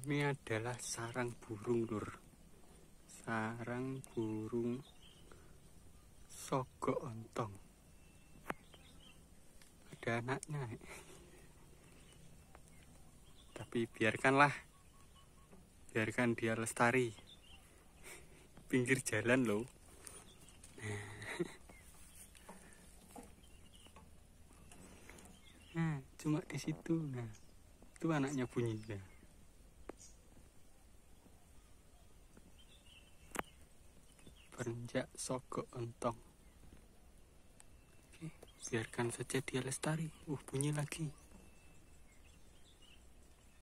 Ini adalah sarang burung, lur. Sarang burung sogok ontong. Ada anaknya. Tapi biarkanlah. Biarkan dia lestari. Pinggir jalan loh. Nah, cuma di situ. Nah, itu anaknya bunyinya. Berenjak sogok ontong. Oke, biarkan saja dia lestari. Bunyi lagi.